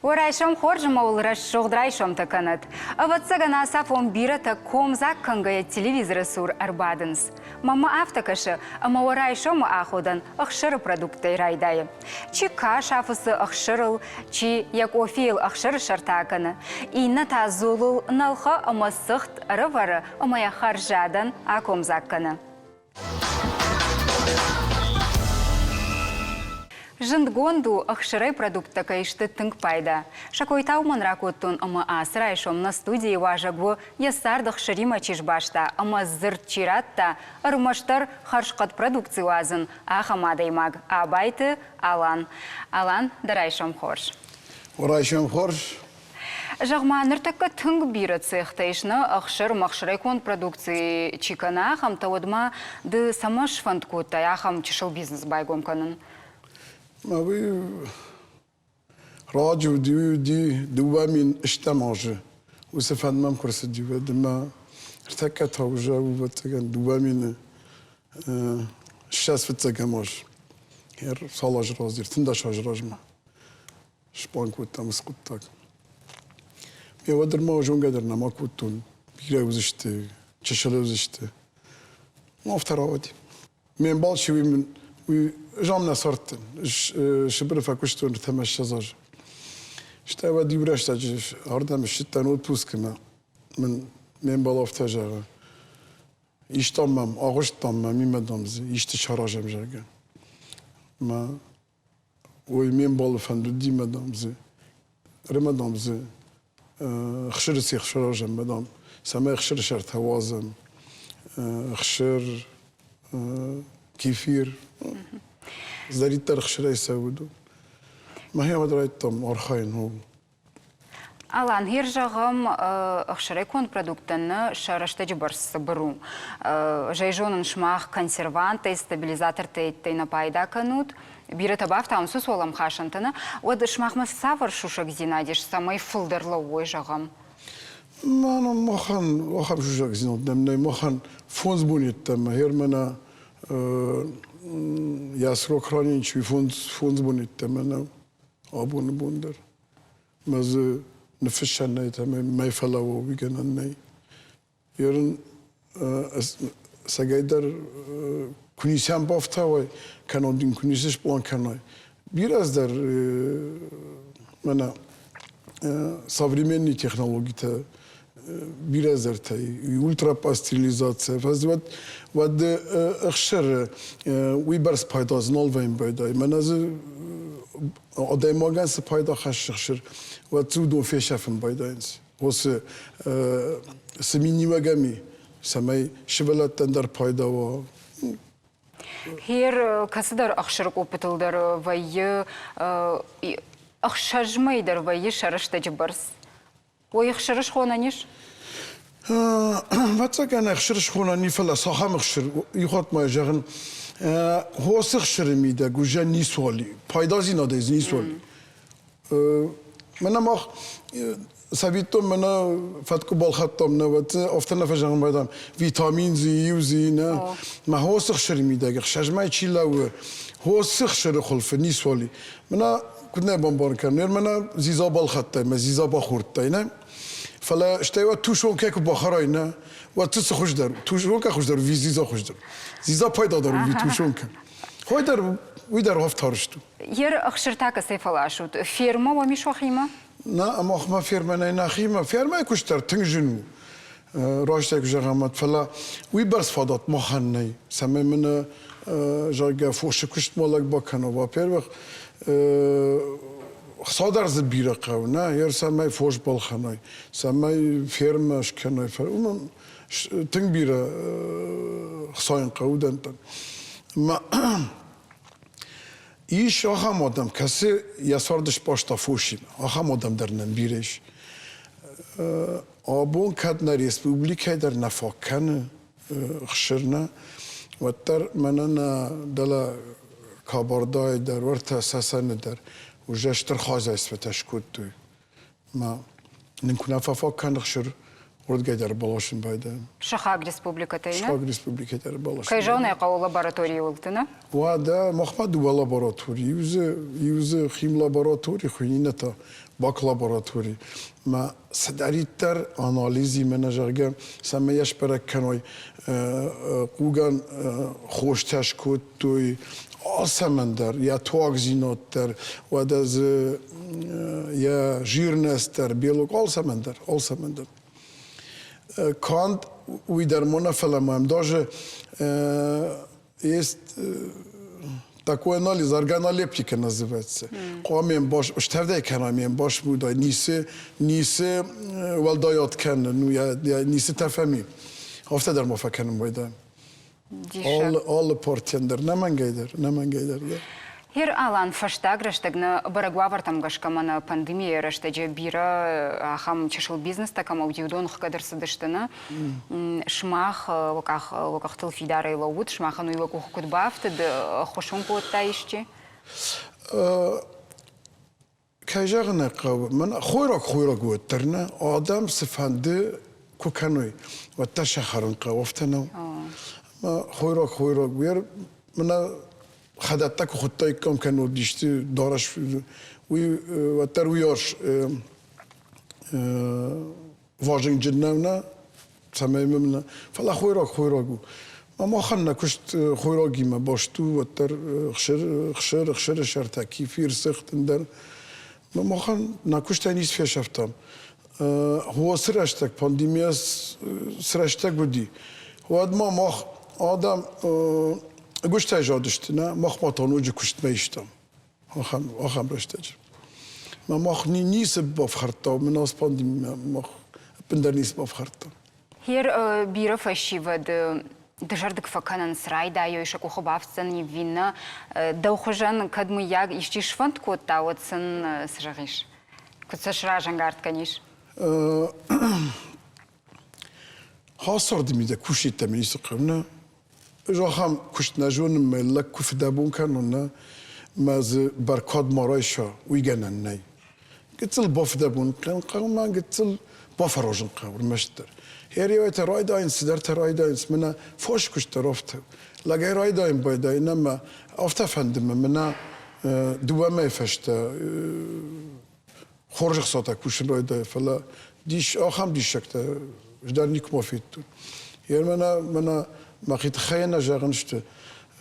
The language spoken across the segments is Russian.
Урайшом хоржым олыраш жоғдырайшом тақанат. Аватсаган асафон бирата комзак кангая телевизоры сур арбадынс. Мама автокашы, ама урайшом ахудан ахшыры продукты райдайы. Чи каш афысы ахшырыл, чи як офейл ахшыры шартаканы. Инна тазулыл налха ама сыхт рывары амая харжадан акомзакканы. Жындгонду ахшырай продукта кайшты тынг пайда. Шакойтау манракоттун ама асырайшом на студии важагу ясардық шырима чижбашта, ама зырт чиратта, армаштар харшқат продукции вазын, ахамадаймаг, абайты Алан. Алан, дарайшом хорш. Урайшом хорш. Жағма ныртакка тынг биры цехтайшны ахшыр махшырайкон продукции чикана, ахам тавадма ды самаш фандкута, ахам чешыл бизнес байгом канын. ما بي راجع دي دوامين اشتماجه وسفند مم كرس ديو دما ارتكت هوجا وبتكن دوامين شاس فتكماج هر صلاج رازير تندش هجراجما شبان كوتا مسقطك يا ودر ما جون قدرنا ما كوتون بيرا وزشته تششل وزشته ما افتراودي من بالشي من جامنا صرت شبر فكشتون تمشي زاج اشتاوا دي براش تاج هردا مش تنود بوس كما من بالاف تاجا يشتمم اغش تمم مي مدامز يشت شراجم جاگا ما وي من بال فندو دي مدامز رمدامز خشر سي خشراجم مدام سما خشر شرط هوازم خشر كيفير زريت ترخشري يسودو ما هي مدرايتهم أرخين هو Алан, хер жағым ахшырайкон продуктаны шарашта жібарсы бұру. Жайжонын шмақ консерванты, стабилизатор тейттейна пайда канут. Бирі табав таумсу солам хашантыны. Оды шмақмы савар шушак зинадеш самай фылдырлы ой жағым. ما مخن شوشك زينود نمني مخن فونز بونيتم هيرمنا ياسرو كرانين شوي فونز بونيتم أنا أبون بوندر ماز نفشان نيتم ما يفلاو بيجنا ني يرن سجايدر كنيسان بافتاوي كانوا دين كنيسش بلان كانوا بيراز در منا современные технологии biraz dertay ultra pasteurizatsiya fazla vad akhshar wibers paydaz nolvayn bayday manazı adaymagan payda khashshir vad zudo feshafın baydayns os seminimagami samay şivalattan dar payda va Her kasıdar akhshırık opıtıldır vayı akhshajmaydır vayı şarışta jibars. Oy akhshırış xonanish? واتساكن اخشر شخونا نيفلا صاحا مخشر يخوت ما جاغن هو سخشر ميدا جوجا نيسولي بايدازي نادز نيسولي منا مخ سبيتو منا فاتكو بالخطم نوات افتنا فجاغن بايدام فيتامين زي يوزينا ما هو سخشر ميدا خشاج ما يشيلا هو سخشر خلف نيسولي منا كنا بمبار كان منا زيزا بالخطه ما زيزا باخورتاينا فلا اشتوى توشون كيكو بخراينا واتس خوش دار توشون كخوش دار في زيزا خوش دار زيزا بايدا دار في توشون ك هو دار ويدار هفتارشتو Yer akhshırtaka seyfalaşut. Firma ve mişoxima? نا اما خما فيرما نينا خيما فيرما كشتر تنجنو راشتا كجرامات فلا ويبرس فادات مخني سمي من جاگا فوش كشت مالك باكنا وبيرخ صادر زبيرة قونا ير سماي فوش بالخناي سماي فيرماش كناي فرم تنبيرة خصاين قودن ما إيش أخا مادم كسي يساردش باشتا فوشين أخا مادم درنن بيرش آبون كدنا ريسبوبليكا در نفاكن خشرنا وتر مننا دلا كابرداي در ورتا ساسن در وجاشتر خازة اسفتش كنت ما نكون فافا كان خشر Ордгайдар балашын байда. Шахаг республикатайна. Шаг республикатар балашын. Кайжауна қау лаборатория олтына. Вада Махмаду лаборатории, юзе хим лаборатории, хуйнината бак лаборатории. Ма садаритар анализи менеджерга самаяш переканой куган خوشتش کد توی آسمندر یا تواگزیناتر و دز یا جیرنستر بیلوگ آسمندر کاند وی در منفعل مایم даже есть такой анализ, органолептика называется. Қуамен баш, штавдай канамен баш буда, нисе валдайот кан, ну я нисе тафами. Hafta der mafakkanım bayda. All partiyender, nemen geyder. Хер алан фаштаг раштагна барагуавартам гашкамана пандемия раштаджа бира ахам чешил бизнес такам аудиодон хкадыр садыштана шмах локах тыл фидара и лаут шмаха ну и локух кудбафты да хошун куоттайшчи. Кайжагна қав, мен хойрак уоттерна адам сифанды кукануй وتا شخرن قوفتنا ما خيرك وير من خدتك خدتك كم كانوا ديشتي دارش وي وترويش واجن جننا سماي ممنا فلا خيرك ما خلنا كشت خيركي ما باشتو وتر خشر شرتكي في رسخت ندر ما خلنا نكشت نيس في شفتم هو سرشتك بانديميا سرشتك بدي هو ما مخ آدم گوشت اجادشت نه مخ ما تانوجی کشت میشتم آخم رشتج ما مخ نیست بافخرتا من از باندیمیا مخ بندر نیست بافخرتا هیر بیرا فشیود دژردك فكانن سراي دا يويش اكو خبافتن يفينا دو خجان كدمو ياغ يشتيش فانت كوت تاوتسن سرغيش كوت سشراجان غارت كنيش حاصر میده کوشید تمیز قرنه جاهم کشت نجون ملک کف دبون کنن ماز برکاد مارایشا ویگنن نی قتل باف دبون کن من قتل بافراجن قبر مشتر هری وقت رای داینس در ترای داینس منا فوش کشت رفت لگه رای داین بایدای نما افت فندم منا دوامه فشت خورج ساعت کوشن رای دای فلا دیش آخام دیشکت جدار نیک مفیدتون منا ما خیت خیلی نجارنشت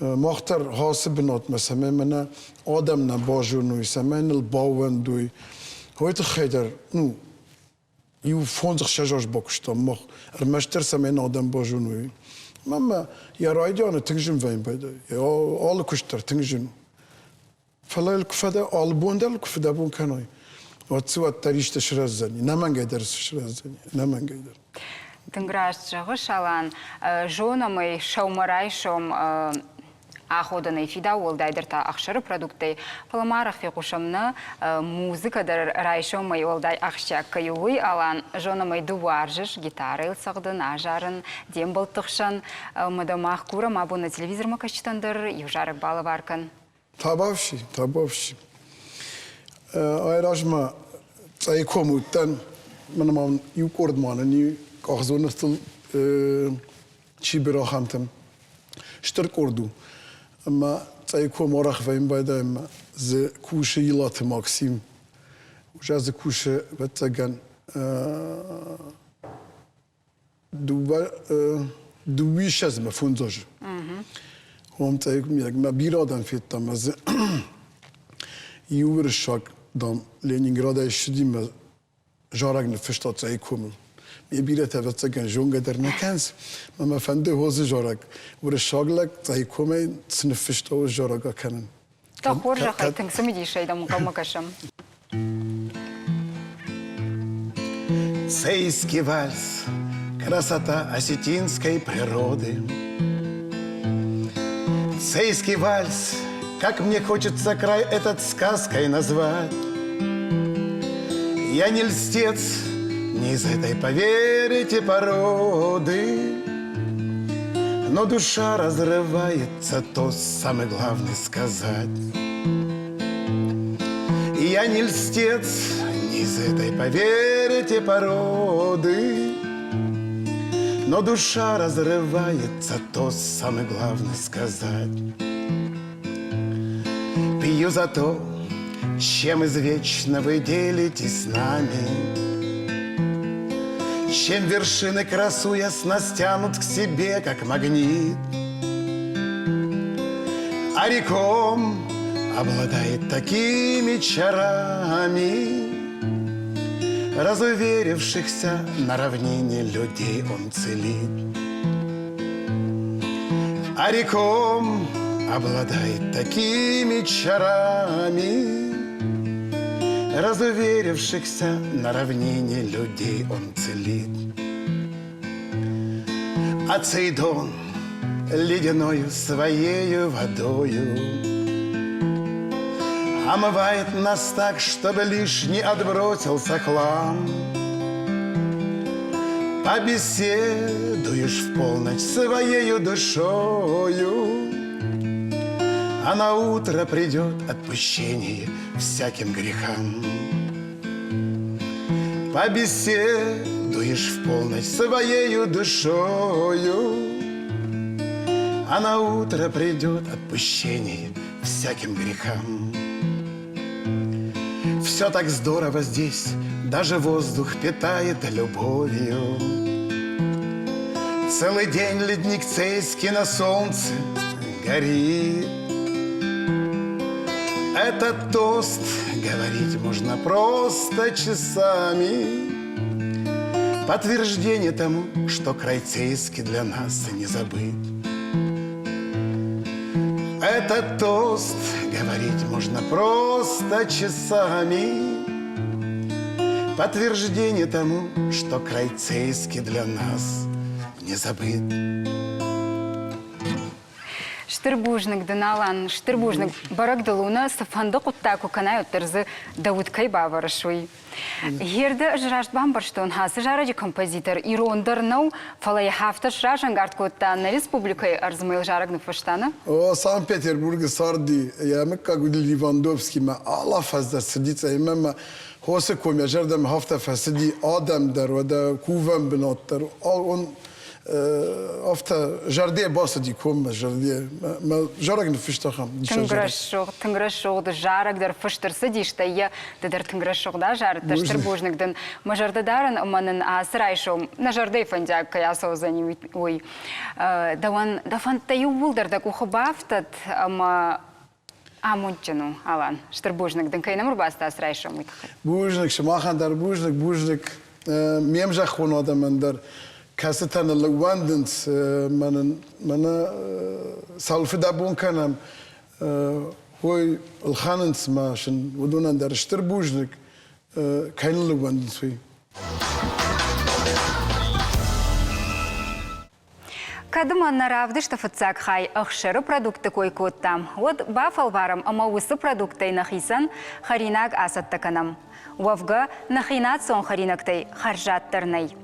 مختار حاسب نات مثلا منا آدم نباجونوی سمن الباوندوی هویت خیدر نو یو فونز خشجاج باکشتم مخ رمشتر سمن آدم باجونوی ماما یا رایدیانه تنجم وین بیده یا آل کشتر تنجم فلا الکفده آل بوندل الکفده بون کنای واتسوات تریشت شرزنی نمن گیدر شرزنی نمن گیدر Тынграшчығы шалан жонамай шаумарайшом аходанай фида олдайдырта ақшыры продукты паламарах фекушамны музыкадар райшомай олдай ақшак каюлы алан жонамай дуаржыш гитара илсағдын ажарын дем болтықшан мадамах кура мабу на телевизор макашчытандыр южарык балы баркан. Табавши. Айражма цайкомуттан манаман юкордманын Кахзонастыл чибера хамтам штырк орду ama цайко морах вайм байдайм з куше илат Максим уже з куше ветцаган دویش مفونزاج هم تایک میگم ما بیرادن فیتام از یور شاک دام لنینگراد اشدیم جارگ نفشت تایکم بیرت هفته کن جونگ در نکنس ما فنده هوز جارگ ور شاگلک تایکم سنفشت و جارگا کنن تا خورج خیتن سمیدی شیدا مکمکشم Цейский вальс, красота осетинской природы. Цейский вальс, как мне хочется край этот сказкой назвать. Я не льстец, не из этой, поверите, породы, но душа разрывается, то самое главное сказать. Я не льстец, не из этой, поверите, породы, но душа разрывается, то самое главное сказать. Пью за то, чем извечно вы делитесь с нами, чем вершины красу ясно стянут к себе, как магнит. А реком обладает такими чарами, разуверившихся на равнине людей он целит. А реком обладает такими чарами, разуверившихся на равнине людей он целит. А Цейдон ледяною своею водою омывает нас так, чтобы лишь не отбросился хлам. Побеседуешь в полночь своею душою, а на утро придет отпущение всяким грехам. Побеседуешь в полночь своею душою, а на утро придет отпущение всяким грехам. Все так здорово здесь, даже воздух питает любовью. Целый день ледник Цейский на солнце горит. Этот тост говорить можно просто часами. Подтверждение тому, что край Цейский для нас не забыт. Этот тост говорить можно просто часами. Подтверждение тому, что край Цейский для нас не забыт. Штырбужник Доналан, штырбужник Барагдалуна, Сафанда Куттаку Канаю Терзы Дауд Кайбаварашуй. Ерді жырашт бамбарштон хасы жараджи композитор Ирондарнау фалай хафта шражангард коттан на республикой Арзмайл жарагны фаштана? О, Санкт-Петербург сарди, я мекка гуди Ливандовский, ма Allah fazla сидится, и мама хосе комя жардам хафта фасиди Адам дар, вада кувам бинат дар, он After jardiye basadi kom jardiye ma jarag nefishtaham. Тынграшшог да жараг дар фыштырсы дишта я дар тынграшшог да жар да штырбужник дан мажардадаран аманын асырайшом на жардей фандяк каясо зани ой да фантаю булдар да кухабафтат ама амунчину алан штырбужник дан кайнамур баста асырайшом ит. Bujnik шмахан дар bujnik мемжа хонада мандар كاستان اللواندنس من سالفة دابون كانم هو الخاننس ماشن ودونا ندار اشتربوجنك كاين اللواندنس فيه Кадыма наравды, что фацак хай ахшеры продукты кой коттам. Вот бафал варам амаусы продукты нахисан харинаг асаттаканам. Вавга нахинат сон харинактай харжаттарнай.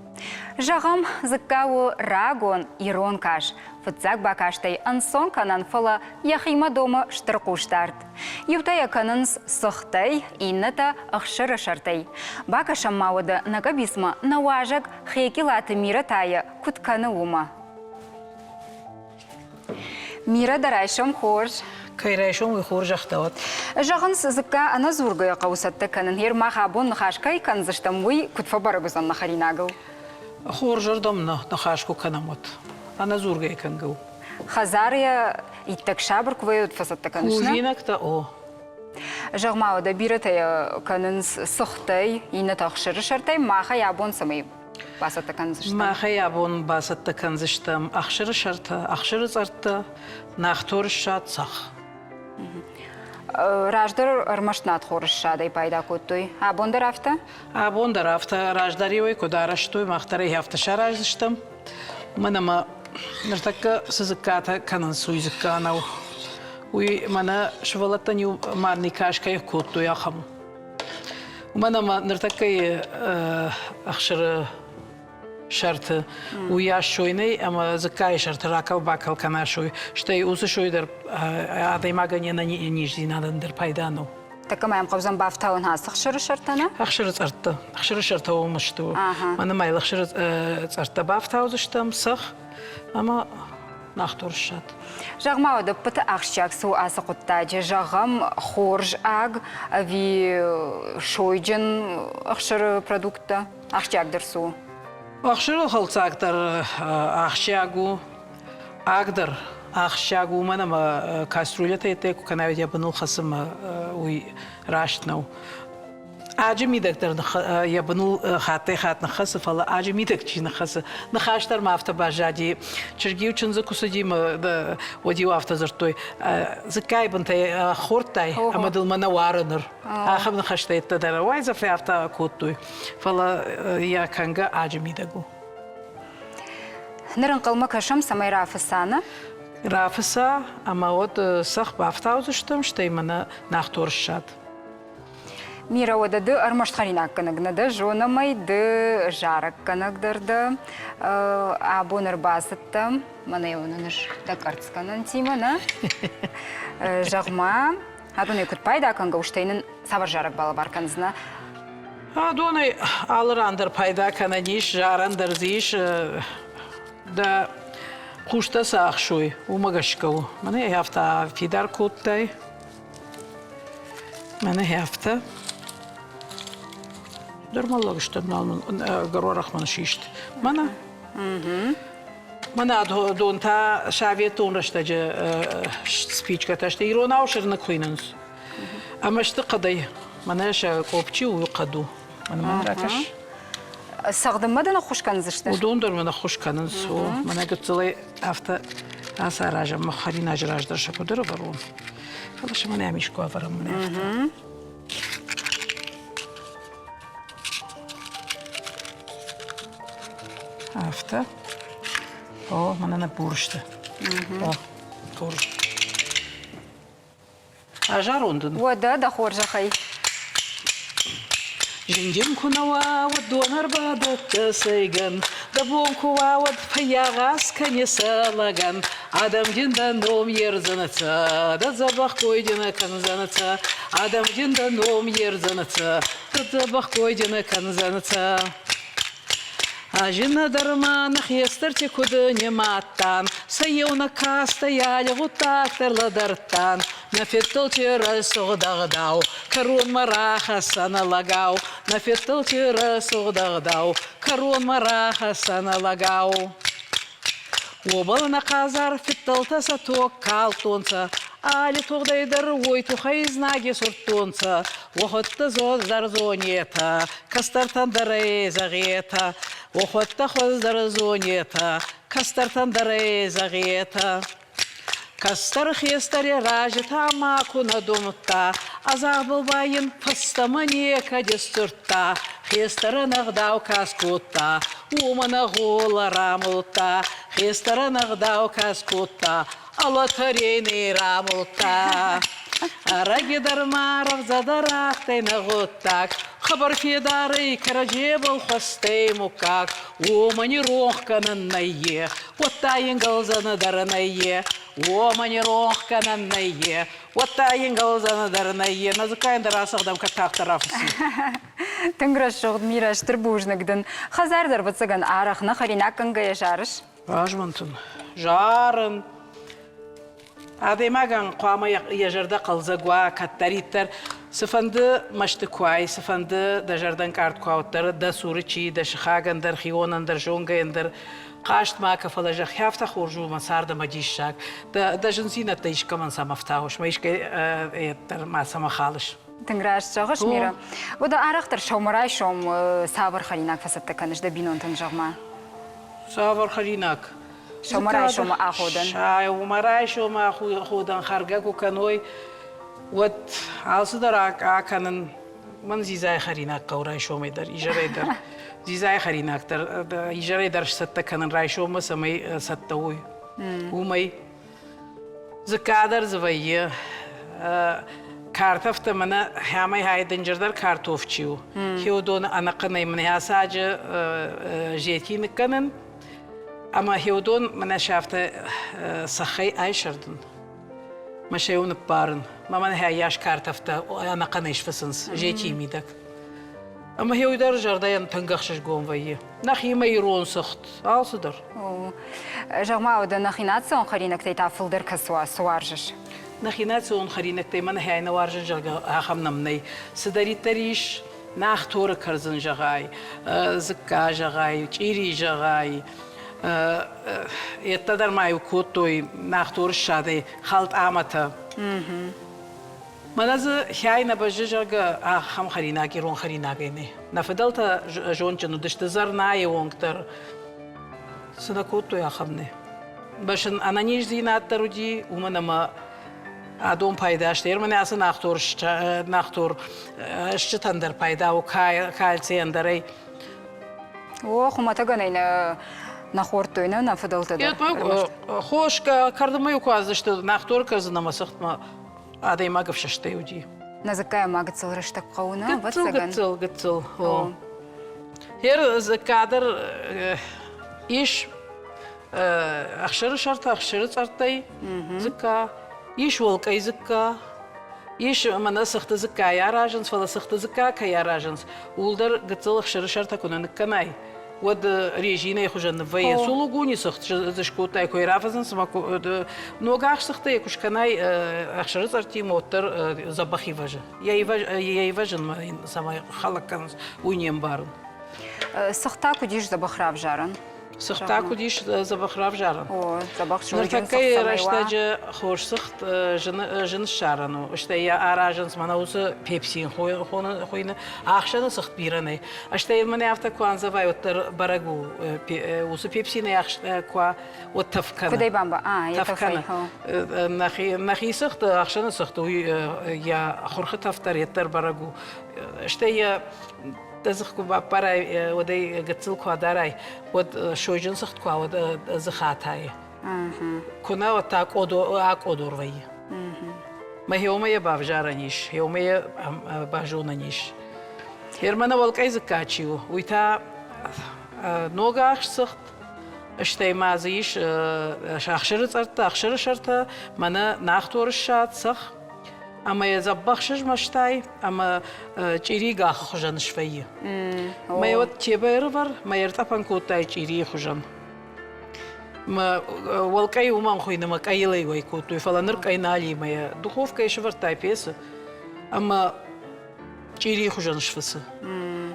Жағам зыккау рагон ирон каш. Фацак бакаштай ансон канан фала яхима дома штыркуштарт. Ювтая кананс сохтай инната ахшыры шартай. Бакашам мауды нагабисма наважак хейкилаты мира тая кутканы ума. Мира дарайшам хорж. Кайрайшом и хорж ахтават. Жағынс зыкка ана зургая қаусатты канын хер махабон нахашкай канзыштамуй кутфабарагузан нахаринагыл. Хоржар домна нахашку канамот. Ана зургая кангыл. Хазария иттак шабр квают фасатты канышна. Кузинакта о. Жағмау да биратая канынс сохтай ина тахшыры шартай маха ябон самай басатты канзыштам. Маха ябон басатты канзыштам. Ахшыры шарта, ахшыры зарта, нахтор шат сах. Раждар армашнат хорышадай пайда куттой. Абондар афта? Абондар афта раждаривай кудараштой махтары хафта шараждыштам. Манама нартакка сызыкката канан суйзыкканау. Уй мана швалаттаню марни кашкай куттой ахам. Манама нартаккай ахшыры шарты уяш шойный, ама закай шарты ракав бакал канашой, что и усы шойдер адаймагане на нижди надандер пайдану. تكما يمقبزن بافتاون هاس خشر شرطنا أخشر أرتا أخشر شرطة ومشتو أنا ما يلخشر أرتا بافتاوز اشتم صخ أما نختار الشات جغما ود بت أخشيك سو أسقطتا جغم خورج أج في شويجن أخشر برودكتا أخشيك درسو أخشر الخلط أكتر أخشياغو أقدر أخشياغو منا ما كاسترولة تيتك وكان عيد يبنو خصم وي راشتناو عجمي دكتور يبنو خات نخص فلا عجمي دكتور نخص نخاشتر ما أفت باجادي ترجيو تنزل كسدي ما وديو أفت زرتوي زكاي بنتي خورتاي أما دل منا وارنر آخر نخشتي تدرى وايز في أفت كوتوي فلا يا كانجا عجمي دكو نرنقل مكشم سمي رافسانة رافسا أما ود صخ بافتاوز شتي منا نختار الشات ميرا ودا د ارمشت خريناك كنغنا د جونا ماي د جارك كنغ درد ابو نرباستم مانا يوننش دكارتس كنن تيمنا جغما هادون يكوت بايدا كنغ وشتينن سابر جارك بالا باركنزنا هادوني алырандыр пайда кананиш жарандыр зиш да кушта сахшуй умагашкау мана яфта фидар куттай мана яфта درمالله اشتبنا قرار رخمن شيشت منا دون تا شعبيتون رشتج سبيتش كتشت يرونا وشرنا كويننس أما اشتقدي مناش قوبتشي ويقدو من راكش استخدم مدن خوش كنزشت ودون در من خوش كنز ومنا قلت لي أفتا أسا راجع مخارين أجراج درش كدر برون فلاش من يعميش كوافر من أفتا أفتا من أنا بورشته بورش أجاروندن ودا دخور جخي جنجم كنوا ودون أربادة سيجن دبون كوا ود فياغاس كن يسالجن عدم جندا نوم يرزنتا دزبخ كويجنا كنزنتا عدم جندا نوم يرزنتا دزبخ كويجنا كنزنتا أجن درمان خيسترتي كودني ماتان سيونا كاستيالي غطاكتر لدرتان نفتل تيرسو دغداو كرون مراخ سنة لغاو نفتل تيرسو دغداو كرون مراخ سنة لغاو وبلنا قازار فتل تساتوكال تونسا آلي تغديدر ويتو خيزناجي سرطونسا وخط زوزر زونيتا كسترتن دري زغيتا وخط خزر زونيتا كسترتن دري زغيتا كستر خيستري راجتا ما كنا دومتا عذاب الباين فستماني كدسترتا خيستر نغداو كاسكوتا ومن غول راملتا خيستر نغداو كاسكوتا الله تريني راملتا أراجي درمار زدراك تينغوتاك خبر في داري كرجيب الخستي مكاك ومن روح كان النية وطاين غلزان درنية ومن روح كان النية وطاين غلزان درنية نزكاين دراسة قدام كتاك ترافسي تنقرش شغد ميراش تربوجنكدن خزار دربتسغن عارخ نخريناك كنغا يجارش أجمنتن جارن هذا ما كان قام يجرد قلزقوا كتريتر سفند مشتكواي سفند دجردن كارت كواوتر دا سوريتشي دا شخاغن در خيونن در جونغن در قاشت ما كفلا جخ يافتا خورجو مسار دا مجيشاك دا جنسينة تيش كمان سمفتاوش ما يشكي در ما سمخالش تنقراش شغش ميرا ودا عارختر شومراي شوم سابر خريناك فستكنش دا بينون تنجغما سابر خريناك شومراي شوم آخودن شومراي شوم آخودن خرقاكو كانوي ود عاصدر آكانن من زيزاي خريناك قوراي شومي در إجراي در زيزاي خريناك در إجراي در ستة كانن راي شوم سمي ستوي ومي زكادر زوية كارتفت منا همه هاي دنجر در كارتوفچيو هيو دون أنا قناي من هاساج جيتين كانن أما هيودون من شافت سخي أيشردن مشيون بارن ما من هي ياش كارتفتا أنا قنيش فسنس جيتي ميدك أما هي يدار جردين تنقخش قوم ويه نخي ما يرون سخت صدر Жағма ода нахинат сон қаринак тейта фылдыр кысуа суаржыш. نخينات سون خرينك تيمن هي أنا وارجن جرجا هخمنا مني سدري تريش ناختور كرزن جغاي زكا جغاي تيري جغاي يتدر ما يكوتوي ناختور الشادي خالت آمتا مناز هاي نبجي جرجا هم خريناكي رون خريناكيني نفدلت جون جنو دشت زرناي وانكتر سنكوتوي أخمني باش أنا نيج زينات ترودي ومن ما أدوم پایداش دیر من اصلا نختور شتندر پایدا و کالسی اندری. خو تگنین نخورتوینه نفدلت دار. خوش کردم یو کازشت نختور کردم مسخت ما آدی ما گفشته یودی. نزکای ما گتسل رشته قونه واتسگن. گتسل. هر زکادر ایش أخشر شرط أخشر شرطي زكا إيش والكاي زكا إيش من سخت زكا يا راجنس ولا سخت زكا كيا راجنس ولدر قتل أخشر شرط كنا نكناي ود ريجينا يخرجن في سولوجوني سخت زشكوتاي كوي رافزنس ما نوجاش سختي يكوش كناي أخشر شرطي موتر زبخي وجه يا وجن ما سما خلق كان وينيم بارن سختا كوديش زبخراب جارن سختا كوديش زبخراب جارن زبخ شو نرتكي رشتاج خوش سخت جن شارنو اشتيا أراجنس مناوس بيبسين خوينا أخشنا سخت بيرني اشتيا من يافتا كوان زباي وتر برغو وس بيبسين يخش كوا وتفكنا كدي بامبا يتفكنا نخي سخت أخشنا سخت يا خرخ تفتر يتر برغو اشتيا تزخكو بابراي ودي قتل كواداراي ود شوجن سخت كوا ود زخاتاي كنا وتاك أودور وي ما هيوما يبافجارنيش هيوما باجوننيش هرمنا والكاي زكاتشيو ويتا نوغاش سخت اشتي مازيش أخشر شرطة منا ناختور الشات سخ أما يزبخشش مشتاي أما تيريغا خجن شوية ما يود تيبيرفر ما يرتفن كوتاي تيري خجن ما والكاي وما خوينا ما كايلي ويكوتو فلانر كاينالي ما دخوف كاي شفرتاي بيس أما تيري خجن شفس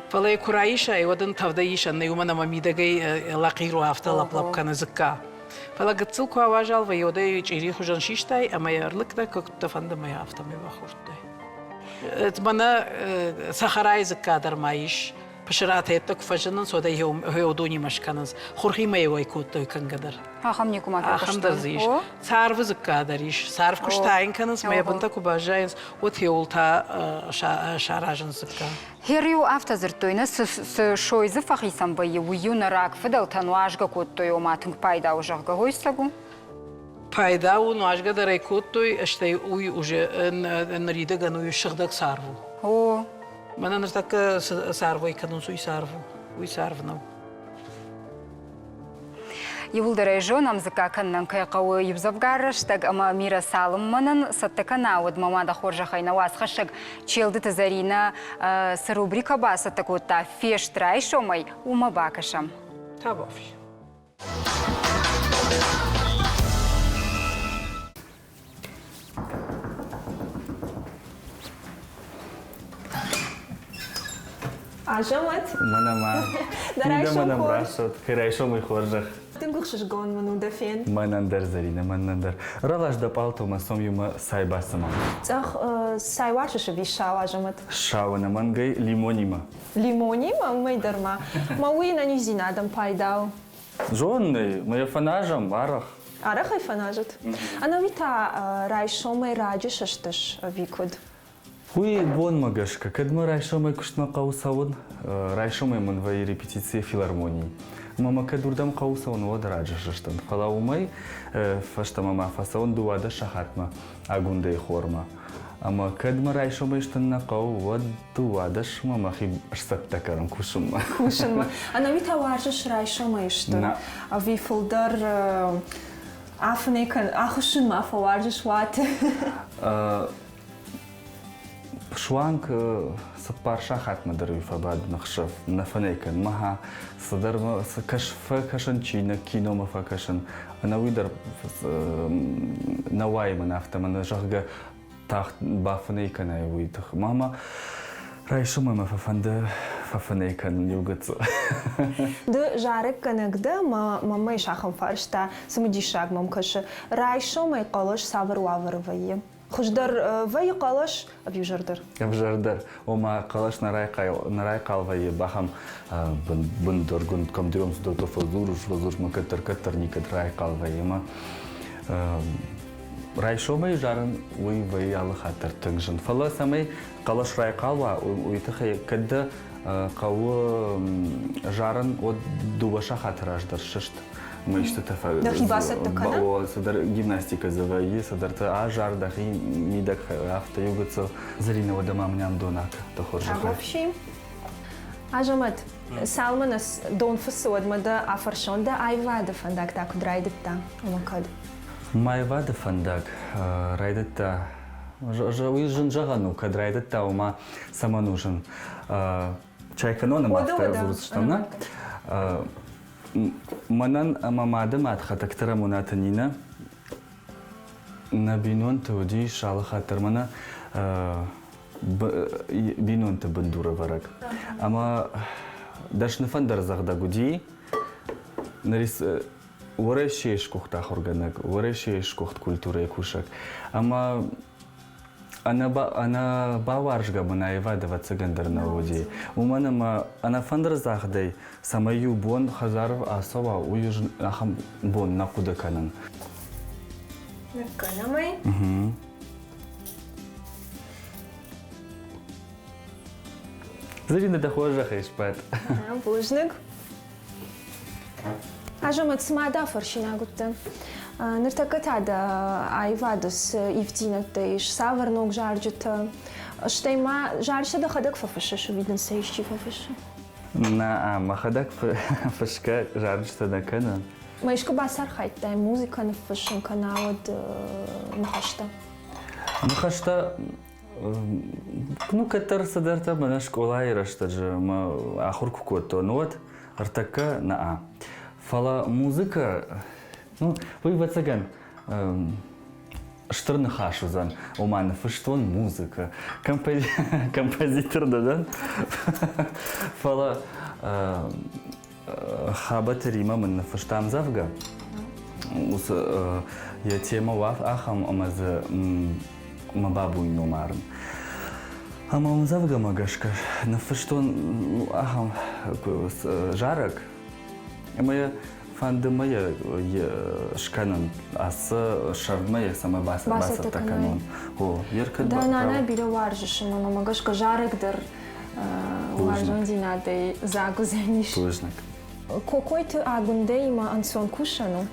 فلا كرايشة يودن تفدايش أن يومنا ما ميداجي لاقيرو أفتلا بلاب كان زكا فلا قتل كوا واجال ويودي تيري خجن شيشتاي أما يرلك ده كنت فند ما يافتا مي بخورتاي تمنا سخراي زكا در مايش بشرات هيتك فجنن سودا هيودوني مشكنز خورخي ما يويكوتو كنقدر خم نيكوما خم درزيش صارف زكا دريش صارف كشتاين كنز ما يبنتكو باجاينز وتيولتا شاراجن زكا هيريو أفتا زرتوينا شوي زفخي سنبي ويونا راك فدل تنواجغا كوتو يوما تنك بايدا وجغغا هويساقو بايدا ونواجغا دري كوتو اشتاي وي وجه نريدغا نوي شغدك صارفو من نرتك صارفو يكنون سوي صارفو ويصارفنو يولدري جونام زكا كنن كيقو يبزبغارش تاق اما ميرا سالم منن ستكنا ود ماما خورجا خاينا واس خشك تشيلد تزارينا سروبريكا باسا تاكوتا فيش تراي شومي وما باكشم تابوفي عجمت؟ منم درایشم خور. راسود خیرایشم خورده. تنگوخش گان منو دفین. من در زرینه من در رالاش دپالتو مسام یوم سایباسم. زخ سایوارش بیشتر عجمت. شاونه من گی لیمونیما. لیمونیما میدرما. ما وی ننیزی ندم پایداو. جونی می فناجم عرق. عرق فناجت. انا ویتا رایشم راجشش ویکود. Хуй вон магашка, когда райшомай кушна каусаун, райшомай ман вай репетиции филармонии. Мама кадурдам каусаун вот раджашштан. Фалаумай фашта мама фасаун дуада шахатма, агундай хорма. Ама когда райшомай штан на кау вот дуадаш мама хи штаттакарам кушумма. Кушумма. Ана вита варжаш райшомай штан. А ви фолдер Афнекан, ахушун мафа варжиш ват. Шуанг сапарша хатмадыр юфабад нахшав нафанекан маха садар кашфа кашан чина кино мафа кашан ана уйдар навай манафта мана жахга тахт бафанекан ай уйдах мама райшума мафа фанда фафанекан югатс. Д жарек канагда мама шахам фаршта самудишаг мамкаш райшо май қалаш савар ваварвайы. Хуждар вай қалаш абюжардар. Абюжардар. Ома қалаш нарай қалвайы бахам бундар гунд камдиром сдото фазуруш макатар никат рай қалвайы ма. Райшо май жаран уй вай алы хатар тыңжын. Фала самай қалаш рай қалва уйтахай кадда қауы жарын от дубаша хатыраждар шышт. Мы что-то садар гимнастика заваи, садарта а жар дахи мидак авто югацо залиного дома мням донак тохоржа. В общем, ажамат салманас дон фасод мада афаршон да айвада фандак так драйдетта омакад. Майвада фандак райдетта уйжын жағану кадрайдетта ома сама нужен. Чайканона мафта зурстана. Манан мамада матхатактара мунатанина на бинон тоди шалы хатармана бинон та бандура варак. Ама дашны фандар загда гуди нарис урешеш кухта хорганак, урешеш кухт культура кушак. Ама она баваржга мана ивадова цыгандар на воде. У меня она фандер захдай самаю бон хазаров асова уюж ахам бон на куда канан. На канамай. Зарина дохожа хайшпат. Бужник. Ажамат смада фаршина гуттан. Ныртакат ада айвадус ивтинатейш саварнок жарджета. Штейма жарша да хадак фафаша, шо виден сейшчи фафаша. На махадак фашка жарджета да кана. Маишка басар хайтай музыка на фашин каналад нахашта. Нахашта ну катар садарта мана школа ирашта же ма ахурку кото нот артака на фала музыка. Ну, вы в цыган что нахашузан, у меня фаштон музыка, композитор да, фала хабат рима мен фаштам завга, я тема ваф ахам амаз мабабуй номарн, амам завга магашка, на фаштон ахам жарок, моя фанды моя шканан, аса шармая сама баса таканон. О, ярко. Да, на биля варжишь, мама магашка жарыктыр, варжон динадей загузениш. Пужник. Какой ты агунде има ансон кушану?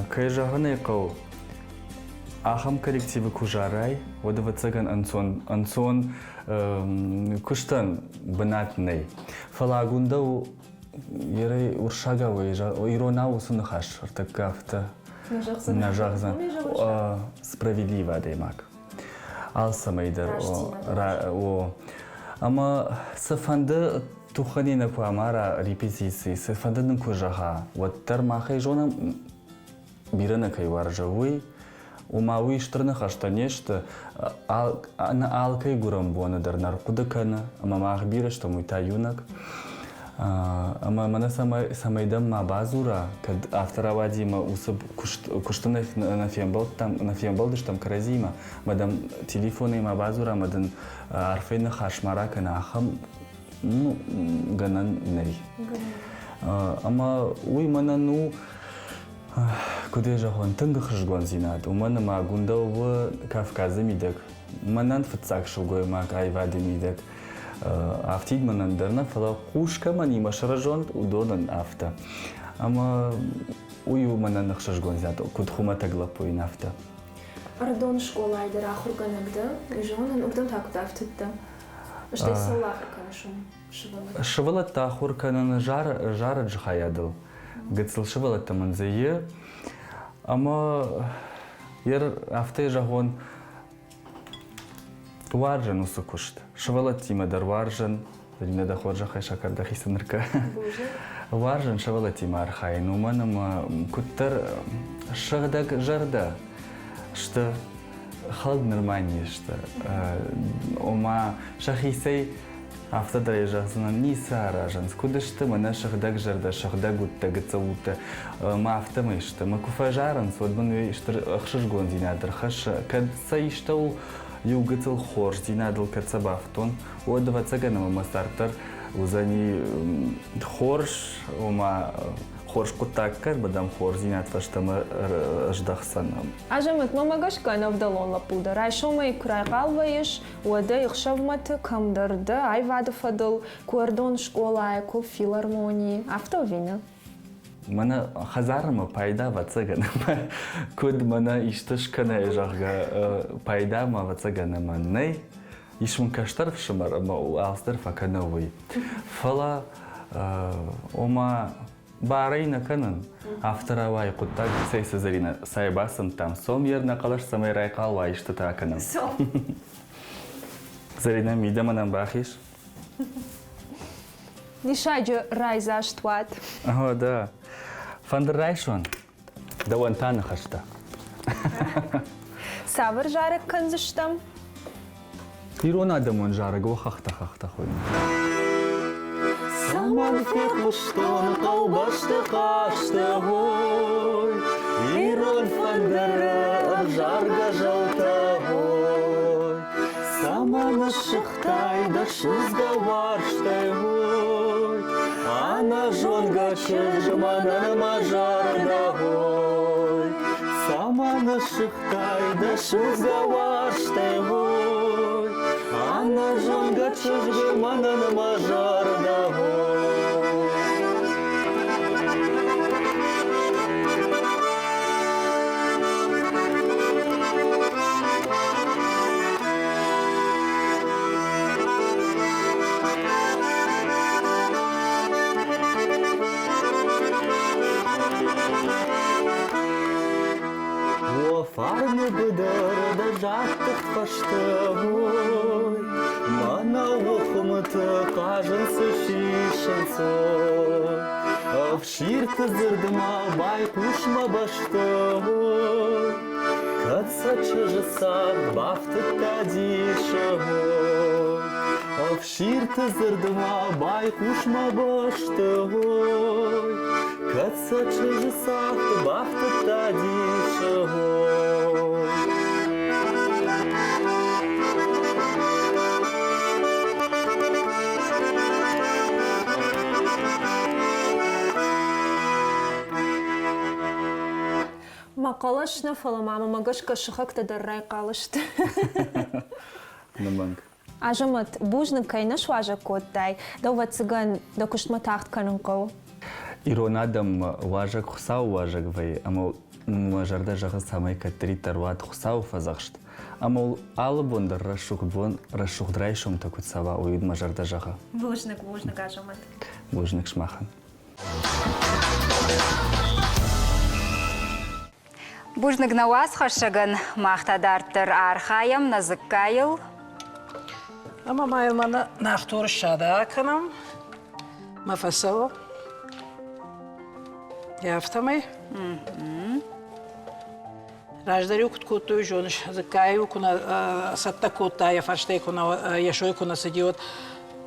Кай жаганы кау. Ахам коллективы кужарай, водова цыган ансон куштан банатный. Фалагунда Ерей уршагавый, ирона усунахаш, артакафта, нажахзан, справедливо деймак. Алсамайдер, ама сафанды туханина куамара репетиции, сафанды нкужаха, вот тармахай жонам бирана кайваржавый, умауи штырнахашта нешта, на алкай гурамбона дар наркудакана, мамах бира, что мой таюнак. Ама мана самайдам ма базура, kad авторавадима усаб куштанах на фембалдыш там каразима, мадам телефоны ма базура, мадан арфейна хашмарака на ахам, ну ганан ней. Ама уй мана ну куде жахон тынгах жгон зинат, у мана ма гундау в Кавказе мидек, манан фацак шугой ма айвади мидек. Автидманан дерна фала кушка мани машаражон удонан авто. Ама ую манан нахшажгон зято кудхума таглапой нафта. Ардон школа айдер ахурганагда, жонан угдам так давтыдда. Что саллахр канашум шивалат? Шивалат ахур канан жара джхаядл. Гацл шивалат таманзае. Ama yer hafta jahon varjan usukuşt. Şövala tima der varjan, yine de hoca şakar da hisanırka. Varjan şövala tima arxay. Numanım kuttar şağdak jarda. İşte halk Nurmaniye işte. Oma şahisey hafta darajasına nisa arajan. Skudıştı mana şağdak jarda, şağdak utta gıtsavutta. Ma hafta mı işte. Ma kufajaran sodbun işte akşış gondinadır. Haş kadsa işte o Югател хорш, динадл кацабафтон, одва цаганама масартар, узани хорш, ома хорш кутаккар, бадам хорш динат ваштама ждахсан. Ажамат мамагаш канавдалон лапуда. Райшомай край қалвайыш, ода ихшавматы камдарды, айвады фадыл, кордон школа, ко филармонии. Автовина. Мана хазарма пайда вацаганама. Куд мана иштышкана ежарга пайдама вацаганама ней. Ишмун каштар фшамарама алстар факановый. Фала ома барайна канан. Авторавай куттак сейса зарина сайбасын там сом ерна калаш самай райкалва ишты таканам. Зарина мидаманам бахиш. Нишайджу райза штват. О, да. Фандер Райшон. Да вон таны хашта. Савыр жарык канзыштам. Ирон адамон жарык о хахта хойны. Саман феклыштон қалбашты қашты ғой. Ирон фандер жарга жалта ғой. Саманы шықтай да шызға варштай ғой. Ана жонга чыжманын мажарда ғой. Саманы шықтай да шызға варштай ғой. Ана жонга чыжманын мажарда ғой. Farmı bıdırdı жатtık baştığıy. Mana oxumıtı qajınsı şişinsoy. Avşir kızırdıma baykuşma baştığıy. Katsa çıжыса бафтыта дишығыy. Avşir kızırdıma baykuşma baştığıy. Katsa çıжыса бафтыта дишығыy. Мақалашны фаламама магашка шыхакта даррай қалышты. Наманг. Ажамат бужны кайнаш важа коттай, да ува цыган да куштма тахт канынқау. Ирон адам важак хусау важак вай, ама мажарда жағы самай каттери тарват хусау фазақшт. Ама алыбондар расшуқдрай шомта кутсава уйд мажарда жағы. Бужнык ажамат. Бужнык шмахан. Бужнык науаз хашаган мақтадартыр архаям назыккайыл. Ama mayılmanı nahtur şada kanım. Mafasal. Яфтамай. Раждари куту жоныш закаю куна сатта кота я фарштай куна яшой куна сидиот.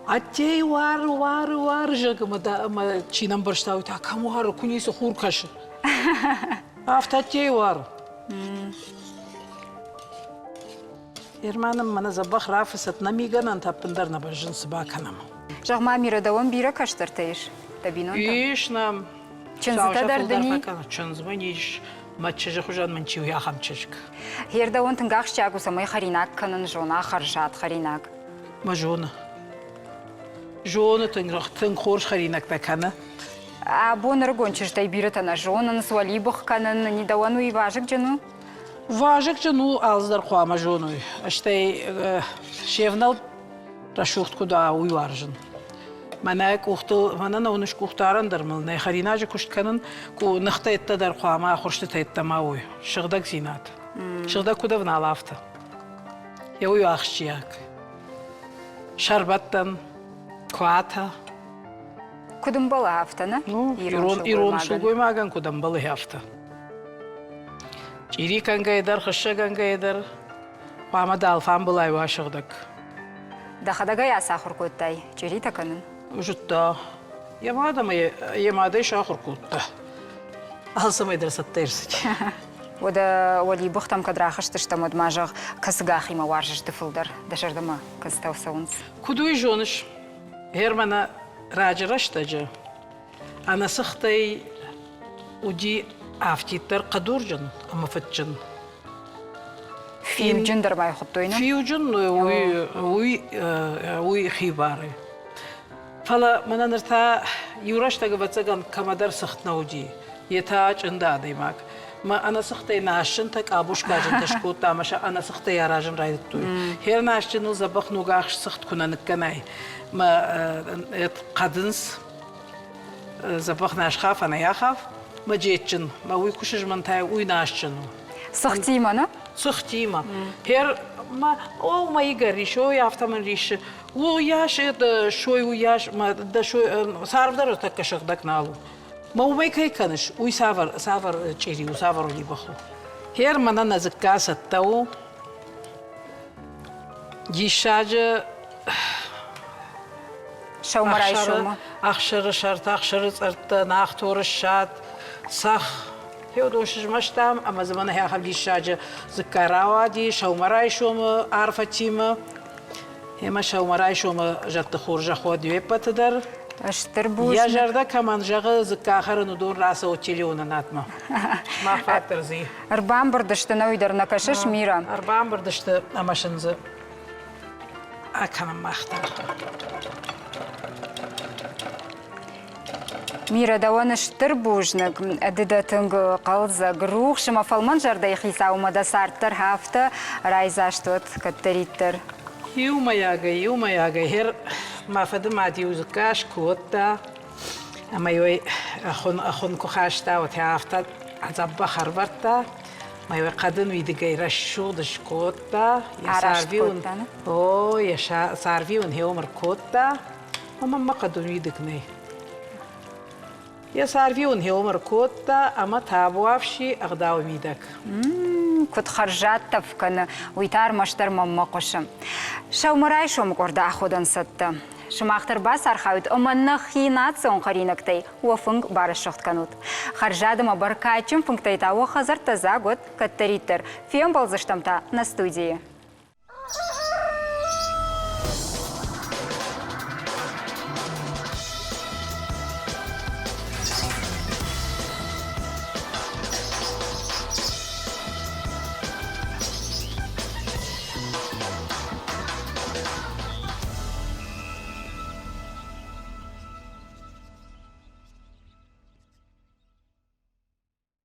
Аттей вар жагмада ма чинам барштау та кому хару кунисо хуркаш. Афтаттей вар. Ерманым мана забах рафисат намиганан таппындар на бажын сыбаканам. Жағма мирадауын бира каштыртайыш. Табинон там. Ишнам. Чынзыта дардыни. Чынзыма ниш. Матчыжы хужан манчиу яхам чыжык. Ердауын тыңғақ чагу самай харинак канын жона харжат харинак. Ма жона. Жона тың хорш харинак такана. А боныр гончыштай биратана жонын суалибық канын недауану и важык жыну? Важык жыну алздар қуама жону. Аштай шевнал рашухт куда уйвар жын. Манайк ухтыл, манана уныш кухтарандыр мыл. Не харинажы куштканын ку нахта еттадар хуама хуршты тайттамауй. Шыгдак зинат. Шыгдак куда вналафта. Я уй ахшияк. Шарбаттан, куата. Кудым бала хафтаны? Ну, ирон сугоймаган кудам балы хафта. Чири кангайдар, хышы кангайдар. Хуама далфан былай вашыгдак. Дахадага я сахар көттай, чери таканын. Ужутта. Ямада шахар кутта. Алсамай дырсаттайрсыч. Ода оли бухтам кадрахышты, что мадмажах касгахима варжышты фылдар. Дашардама кастау саунс. Кудуй жоныш. Германа раджараштаджа. Анасыхтай уди афтиттар кадуржан, амафатчан. Фим джиндер бай хуттойны. Фиуджан уй хибары. Фала мананырта юраштага вацаган камадар сахтнауди. Етаач инда даймак. Ма анасыхтай нашын так абушкажын ташкута, маша анасыхтай яражын райдыттуй. Хер нашын забах нугах сахт кунаныкканай. Ма кадынс забах нашхаф, анаяхаф. Ма жетчын, ма уй кушыжман тай уй нашчын. Сахтима, ну? Сухтима. Хер ма о мои горишь, ой автоман ришь. О яш это шой у яш, ма да шой сарвдар так кашагдак налу. Ма у мейкай каныш, уй савар чери, у савар ли баху. Хер мана назыкаса тау. Дишаджа Шаумарай шума. Ахшыры шарт, ахшыры царта, нахторы шат, сах. Хеодошиш маштам, ама замана хахав дишаджа зыкаравади, шаумарай шума, арфатима. Хема шаумарай шума жатты хуржа ходи вепатыдар. Аштырбуш. Я жарда каман жағы зыкахары нудон раса отелеуна натма. Махфаттырзи. Арбам бұрдышты нойдар накашыш мира. Арбам бұрдышты амашынзы. Аканам махтар. Мира даваны штырбужнық, әдідатыңғы қалза ғруқ, шыма фалман жардай хиса умада сарттар хафта райзаштот каттариттар. Юмаяга, хер мафады мади узыкаш куотта. Ама йой ахун кухашта вот хафта азабба харбарта. Ма йой қадын видігай рашудыш куотта. О, я сарвиун хеомар куотта. Ама қадын видігнай. Я сарвиун хеомар куотта, ама табуавши ағдау мидак. Кут харжаттав каны уйтар маштар мамма қошым. Шаумарай шом горда ахудан сатты. Шымақтыр бас архауд оманна хинат сон қаринактай уафынг бары шоқт канут. Харжадыма баркачым фыңтайта уахазар таза год каттариттер. Фем балзыштамта на студии.